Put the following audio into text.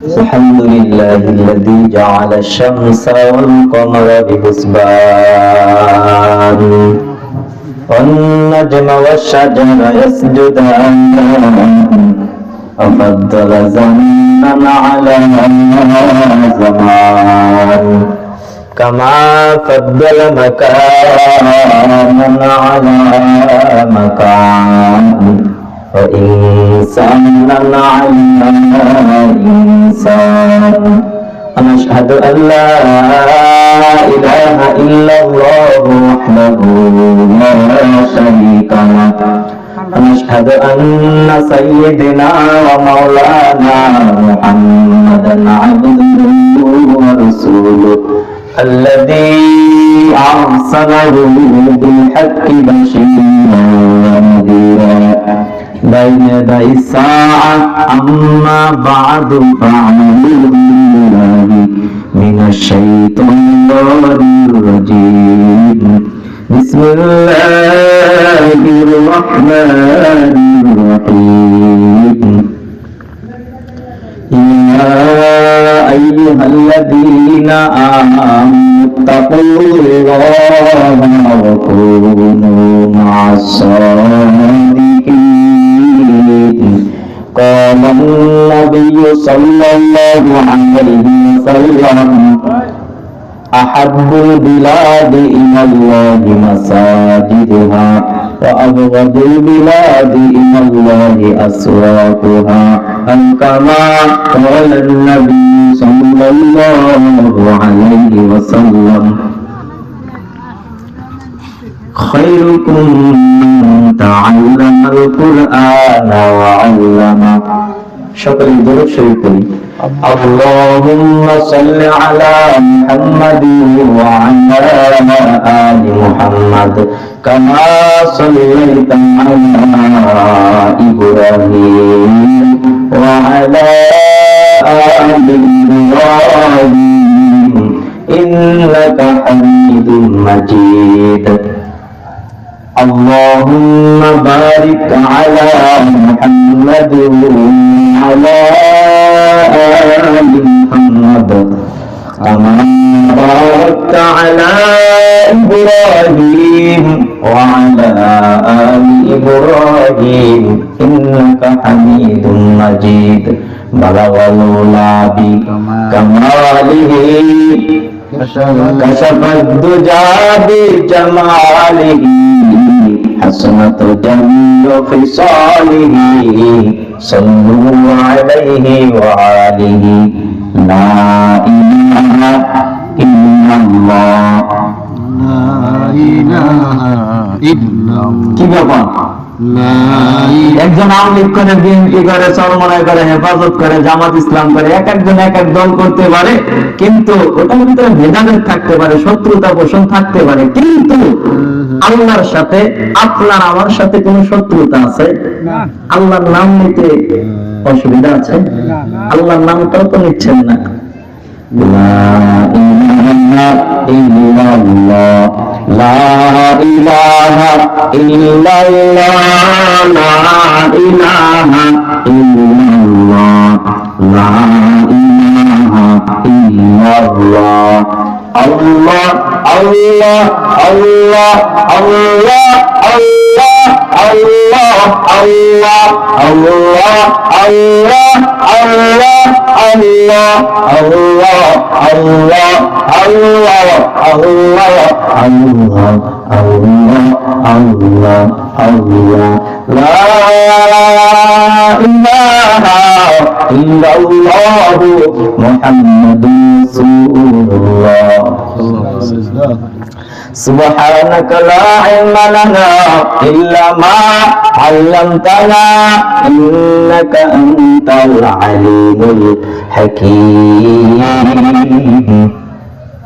الحمد لله الذي جعل الشمس والقمر بحسبان والنجم والشجر يسجدان وفضل زمنا على زمان كما فضل مكانا على مكان وإنسانا على إنسان ونشهد أن لا إله إلا الله وحده لا شريك له ونشهد أن سيدنا ومولانا محمدا عبده ورسوله الذي أرسله بالحق بشيرا ونذيرا بين يدي الساعة أما بعد فأعوذ بالله من الشيطان الرجيم بسم الله الرحمن الرحيم يا أيها الذين آمنوا اتقوا الله وكونوا مع الصادقين قال النبي صلى الله عليه وسلم أحب البلاد إلى الله مساجدها وأبغض البلاد إلى الله أسواقها أو كما قال النبي صلى الله عليه وسلم خيركم من تعلم القرآن وعلمه شكرا لله شريكي اللهم صل على محمد وعلى آل محمد كما صليت على إبراهيم وعلى آل إبراهيم إنك حميد مجيد اللهم بارك على محمد وعلى آل محمد كما باركت على إبراهيم وعلى آل إبراهيم إنك حميد مجيد بلغ العلا بكماله كشف الدجى بجماله حسنت جميع خصاله صلوا عليه وآله لا إله إلا الله لا إله إلا الله কি ব্যাপার একজন আওয়ামী লীগ করে, বিএনপি করে, চরমনায় করে, হেফাজত করে, জামাত ইসলাম করে, এক একজন এক এক দল করতে পারে, কিন্তু ওটার ভিতরে ভেদাভেদ থাকতে পারে, শত্রুতা পোষণ থাকতে পারে, কিন্তু আল্লাহর সাথে আপনার আমার সাথে কোন শত্রুতা আছে? আল্লাহর নাম নিতে অসুবিধা আছে? আল্লাহর নামটাও তো নিচ্ছেন না। লা ইলাহা ইল্লাল্লাহ লা ইলাহা ইল্লাল্লাহ লা ইলাহা ইল্লাল্লাহ লা ইলাহা ইল্লাল্লাহ আল্লাহ আল্লাহ আল্লাহ আল্লাহ আল্লাহ আল্লাহ আল্লাহ আল্লাহ আল্লাহ আল্লাহ আল্লাহ আল্লাহ আল্লাহ আল্লাহ আল্লাহ আল্লাহ আল্লাহ আল্লাহ আল্লাহ লা ইলাহা ইল্লাল্লাহু মুহাম্মাদুর রাসূলুল্লাহ سبحانك لا علم لنا إلا ما علمتنا إنك أنت العليم الحكيم